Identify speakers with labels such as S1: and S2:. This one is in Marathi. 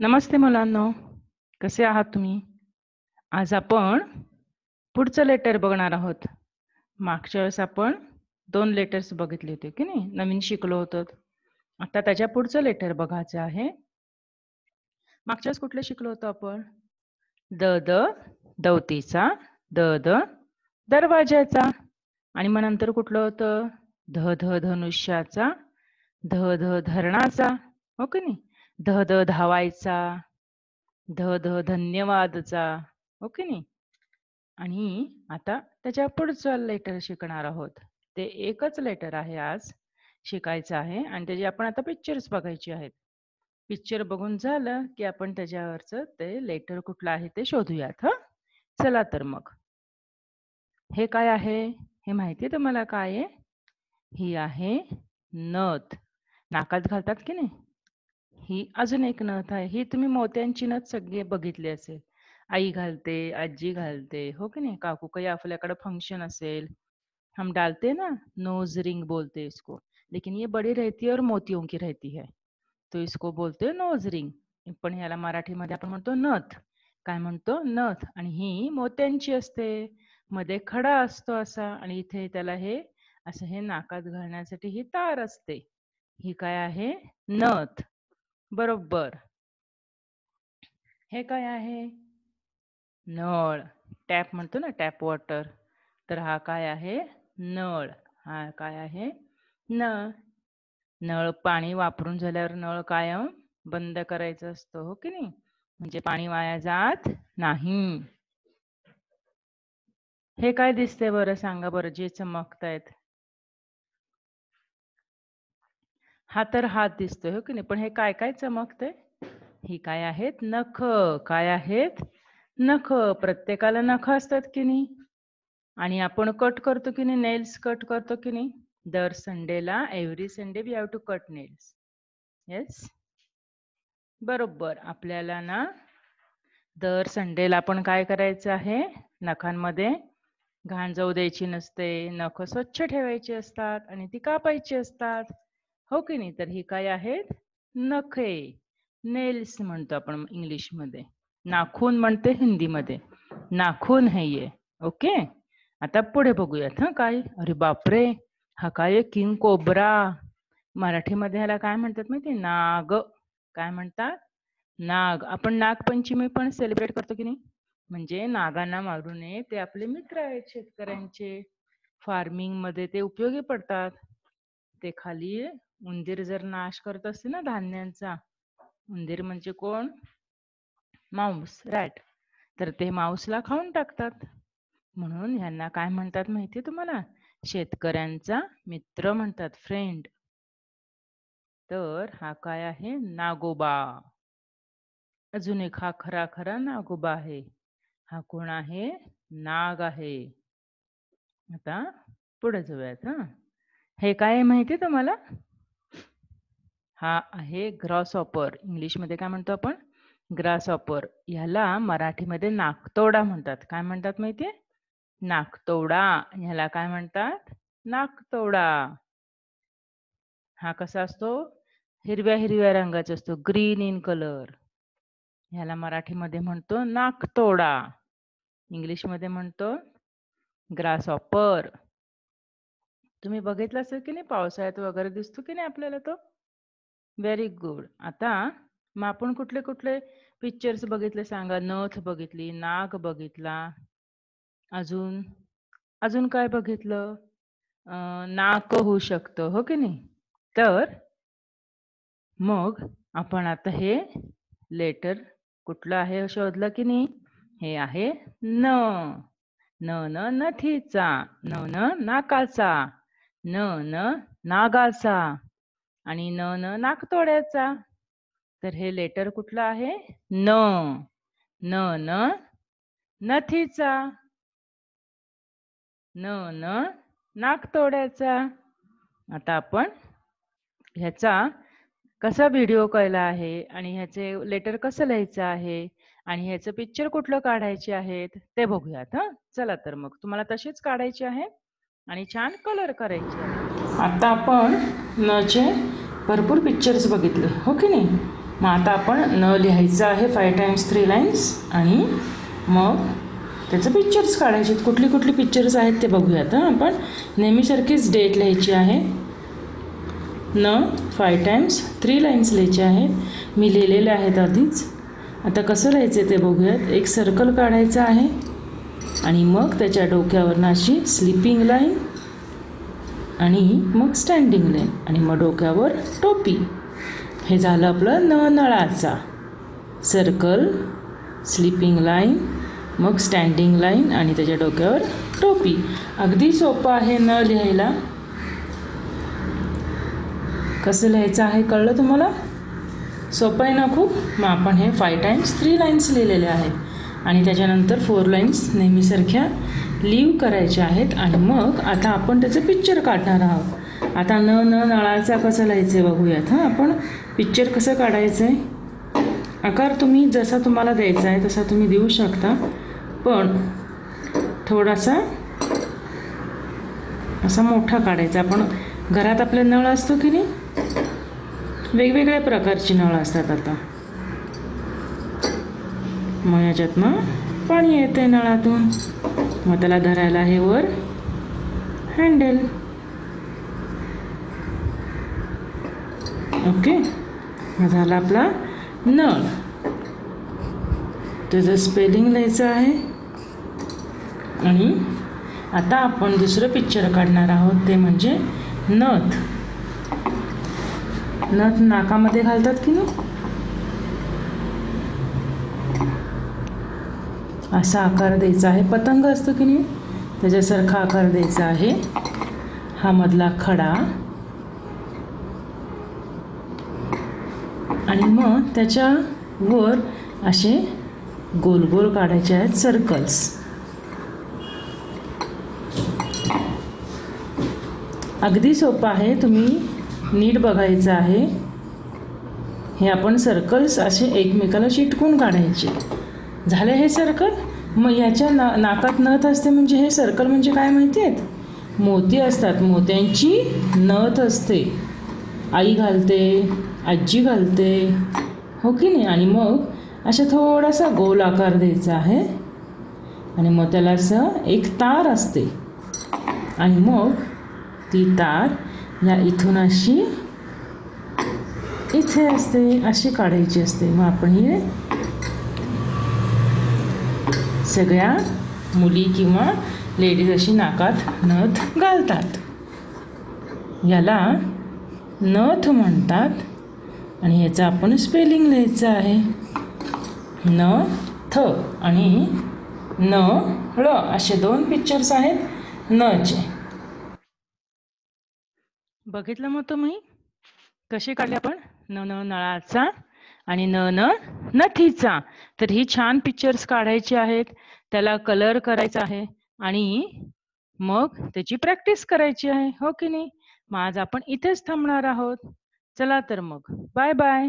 S1: नमस्ते मुलांनो, कसे आहात तुम्ही? आज आपण पुढचं लेटर बघणार आहोत. मागच्या वेळेस आपण 2 लेटर्स बघितले होते की नाही? नवीन शिकलो होतो. आता त्याच्या पुढचं लेटर बघायचं आहे. मागच्या वेळेस कुठले शिकलो होतो आपण? द दवतीचा, द दरवाजाचा आणि मग नंतर कुठलं होतं? ध धनुष्याचा, ध धरणाचा, हो की नाही? ध धावायचा, ध धन्यवादचा, हो की नाही? आणि आता त्याच्या पुढचं लेटर शिकणार आहोत. ते एकच लेटर आहे आज शिकायचं आहे आणि त्याचे आपण आता पिक्चर्स बघायचे आहेत. पिक्चर बघून झालं की आपण त्याच्यावरचं ते लेटर कुठलं आहे ते शोधूयात हं. चला तर मग. हे काय आहे? हे माहिती आहे तुम्हाला काय आहे? ही आहे नथ. नाकात घालतात की नाही? ही अजून एक नथ आहे. ही तुम्ही मोत्यांची नथ सगळे बघितली असेल. आई घालते, आजी घालते, हो की नहीं? काकू काही आपल्याकडे फंक्शन असेल, हम डालते ना, नोज रिंग बोलते इसको, लेकिन ये बड़ी रहती है और मोतियों की रहती है, तो इसको बोलते हैं नोज रिंग. पण ह्याला मराठीमध्ये आपण म्हणतो नथ. काय म्हणतो? नथ. आणि ही मोत्यांची असते, मध्ये खडा असतो असा आणि इथे त्याला हे असं हे नाकात घालण्यासाठी ही तार असते. ही काय आहे? नथ. बरोबर. हे काय आहे? नळ. टॅप म्हणतो ना, टॅप वॉटर. तर हा काय आहे? नळ. हा काय आहे? नळ. नळ पाणी वापरून झाल्यावर नळ कायम बंद करायचा असतो, हो की नाही? म्हणजे पाणी वाया जात नाही. हे काय दिसतंय बरं सांगा बरं, जे चमकतायत? हा तर हात दिसतोय, हो की नाही? पण हे काय काय चमकतंय? ही काय आहेत? नख. काय आहेत? नख. प्रत्येकाला नख असतात की नाही? आणि आपण कट करतो की नाही, नेल्स कट करतो की नाही? दर संडेला, every Sunday we have to cut nails. Yes? बरोबर. आपल्याला ना दर संडेला आपण काय करायचं आहे? नखांमध्ये घाण जाऊ द्यायची नसते. नख स्वच्छ ठेवायची असतात आणि ती कापायची असतात. हो की नाही? तर ही काय आहेत? नखे. नेल्स म्हणतो आपण इंग्लिशमध्ये. नाखून म्हणते हिंदीमध्ये. नाखून है ये. ओके? आता पुढे बघूयात हं काय? अरे बापरे! हा काय आहे? King cobra. मराठीमध्ये ह्याला काय म्हणतात माहिती आहे? नाग. काय म्हणतात? नाग. आपण नागपंचमी पण सेलिब्रेट करतो की नाही? म्हणजे नागांना मारू नये, ते आपले मित्र आहेत शेतकऱ्यांचे. फार्मिंग मध्ये ते उपयोगी पडतात. ते खाली उंदीर जर नाश करत असते ना धान्यांचा, उंदीर म्हणजे कोण? Mouse, rat. तर ते माऊसला खाऊन टाकतात. म्हणून ह्यांना काय म्हणतात माहितीये तुम्हाला? शेतकऱ्यांचा मित्र म्हणतात, फ्रेंड. तर हा काय आहे? नागोबा. अजून एक हा खरा खरा नागोबा आहे. हा कोण आहे? नाग आहे. आता पुढे जाऊयात हं. हे काय आहे माहिती आहे तुम्हाला? हा आहे ग्रासहॉपर. इंग्लिशमध्ये काय म्हणतो आपण? ग्रासहॉपर. ह्याला मराठीमध्ये नाकतोडा म्हणतात. काय म्हणतात माहितीये? नाकतोडा. ह्याला काय म्हणतात? नाकतोडा. हा कसा असतो? हिरव्या हिरव्या रंगाचा असतो, ग्रीन इन कलर. ह्याला मराठीमध्ये म्हणतो नाकतोडा. इंग्लिशमध्ये म्हणतो ग्रासहॉपर. तुम्ही बघितलं असेल की नाही, पावसाळ्यात वगैरे दिसतो की नाही आपल्याला तो? Very good. आता मग आपण कुठले कुठले पिक्चर्स बघितले सांगा? नथ बघितली, नाग बघितला, अजून अजून काय बघितलं? नाक होऊ शकतं, हो की नाही? तर मग आपण आता हे लेटर कुठलं आहे शोधलं की नाही? हे आहे न. न नथीचा, न नाकाचा, न नागाचा आणि न नाकतोड्याचा. तर हे लेटर कुठलं आहे? न. न नथीचा, न नाकतोड्याचा. आता आपण ह्याचा कसा व्हिडिओ केला आहे आणि ह्याचे लेटर कसं लिहायचं आहे आणि ह्याचं पिक्चर कुठलं काढायचे आहेत ते बघूयात हं. चला तर मग तुम्हाला तशीच काढायची आहे आणि छान कलर करायचे आहे. आता आपण नचे भरपूर पिक्चर्स बघितले, हो की नाही? मग आता आपण न लिहायचं आहे 5 times 3 lines आणि मग त्याचं पिक्चर्स काढायचे. कुठली कुठली पिक्चर्स आहेत ते बघूयात. आपण नेहमीसारखीच डेट लिहायची आहे. न 5 times 3 lines लिहायचे आहेत. मी लिहिलेले आहेत आधीच. आता कसं लिहायचं ते बघूयात. एक सर्कल काढायचं आहे आणि मग त्याच्या डोक्यावरनं अशी स्लीपिंग लाईन आणि मग स्टँडिंग लाईन आणि मग डोक्यावर टोपी. हे झालं आपलं न नळाचा. सर्कल, स्लीपिंग लाईन, मग स्टँडिंग लाईन आणि त्याच्या डोक्यावर टोपी. अगदी सोपं आहे न लिहायला. कसं लिहायचं आहे कळलं तुम्हाला? सोपं आहे ना खूप? मग आपण हे 5 times 3 lines लिहिलेले आहेत आणि त्याच्यानंतर 4 lines नेहमीसारख्या लीव करायच्या आहेत आणि मग आता आपण त्याचं पिक्चर काढणार आहोत. आता न नळाचा कसं लिहायचं आहे बघूयात. आपण पिक्चर कसं काढायचं आहे. आकार तुम्ही जसा तुम्हाला द्यायचा आहे तसा तुम्ही देऊ शकता, पण थोडासा असा मोठा काढायचा. आपण घरात आपले नळ असतो की नाही, वेगवेगळ्या प्रकारची नळ असतात. आता मग याच्यातनं पाणी येते नळातून, मग त्याला धरायला आहे वर हँडल. ओके, झाला आपला नळ. त्याचं स्पेलिंग लिहायचं आहे आणि आता आपण दुसरं पिक्चर काढणार आहोत ते म्हणजे नथ. नथ नाकामध्ये घालतात की नाही, असा आकार द्यायचा आहे. पतंग असतो की नाही त्याच्यासारखा आकार द्यायचा आहे. हा मधला खडा आणि मग त्याच्या वर असे गोल गोल काढायचे आहेत सर्कल्स. अगदी सोपं आहे, तुम्ही नीट बघायचं आहे. हे आपण सर्कल्स असे एकमेकाला चिटकून काढायचे. झाले हे सर्कल. मग याच्या नाकात नथ असते म्हणजे हे सर्कल म्हणजे काय माहिती आहेत? मोती असतात. मोत्यांची नथ असते. आई घालते, आजी घालते, हो की नाही. आणि मग अशा थोडासा गोल आकार द्यायचा आहे आणि मग त्याला असं एक तार असते आणि मग ती तार या इथून अशी इथे असते, अशी काढायची असते. मग आपण हे सगळ्या मुली किंवा लेडीज अशी नाकात नथ घालतात. याला नथ म्हणतात आणि याचं आपण स्पेलिंग लिहायचं आहे. न थ आणि न ळ असे 2 पिक्चर्स आहेत नचे. बघितलं मग तुम्ही कसे काढले आपण न नळाचा आणि न नथीचा. तर ही छान पिक्चर्स काढायची आहेत, त्याला कलर करायचा आहे आणि मग त्याची प्रॅक्टिस करायची आहे, हो की नाही. मग आज आपण इथेच थांबणार आहोत. चला तर मग बाय बाय.